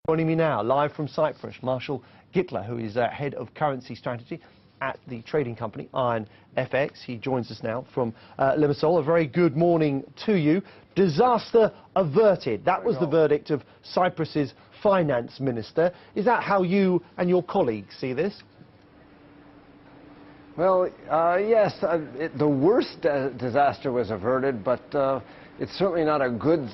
Joining me now, live from Cyprus, Marshall Gittler, who is head of currency strategy at the trading company Iron FX. He joins us now from Limassol. A very good morning to you. Disaster averted. That was the verdict of Cyprus's finance minister. Is that how you and your colleagues see this? Well, yes, the worst disaster was averted, but it's certainly not a good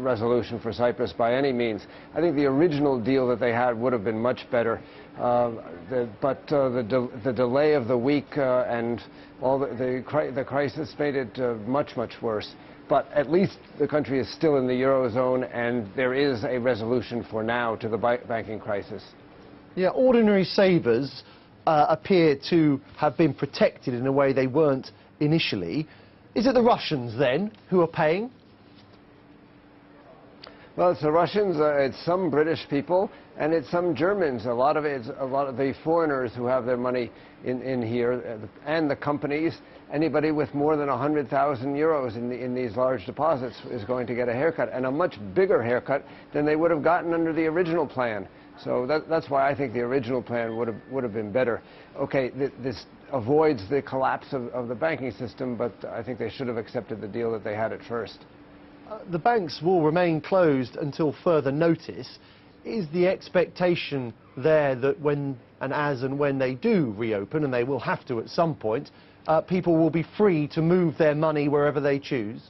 resolution for Cyprus by any means. I think the original deal that they had would have been much better, but the delay of the week and all the crisis made it much worse. But at least the country is still in the Eurozone, and there is a resolution for now to the banking crisis. Yeah, ordinary savers appear to have been protected in a way they weren't initially. Is it the Russians, then, who are paying? Well, it's the Russians, it's some British people, and it's some Germans. A lot of the foreigners who have their money in here, and the companies. Anybody with more than 100,000 euros in these large deposits is going to get a haircut, and a much bigger haircut than they would have gotten under the original plan. So that's why I think the original plan would have been better. Okay, this avoids the collapse of the banking system, but I think they should have accepted the deal that they had at first. The banks will remain closed until further notice. Is the expectation there that when and when they do reopen, and they will have to at some point, people will be free to move their money wherever they choose?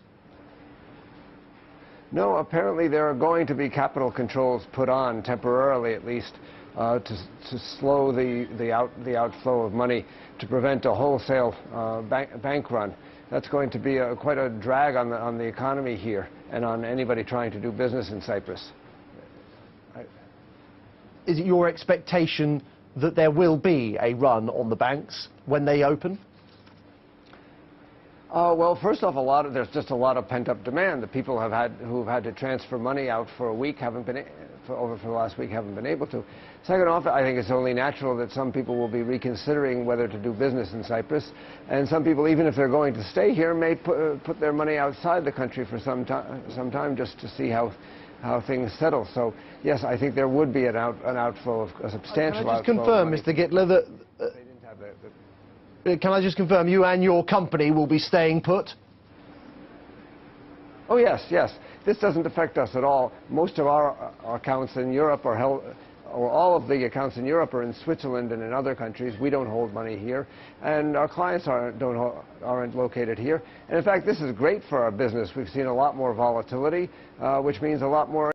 No, apparently there are going to be capital controls put on, temporarily at least, to slow the outflow of money, to prevent a wholesale bank run. That's going to be quite a drag on the economy here and on anybody trying to do business in Cyprus. Is it your expectation that there will be a run on the banks when they open? Well, first off, there's just a lot of pent-up demand. The people who've had to transfer money out for a week for the last week haven't been able to. Second off, I think it's only natural that some people will be reconsidering whether to do business in Cyprus, and some people, even if they're going to stay here, may put their money outside the country for some time just to see how things settle. So yes, I think there would be an outflow of a substantial outflow. Can I just confirm, Mr. Gittler, that can I just confirm you and your company will be staying put? Oh yes. This doesn't affect us at all. Most of our accounts in Europe are held, or all of the accounts in Europe are in Switzerland and in other countries. We don't hold money here, and our clients aren't located here. And in fact, this is great for our business. We've seen a lot more volatility, which means a lot more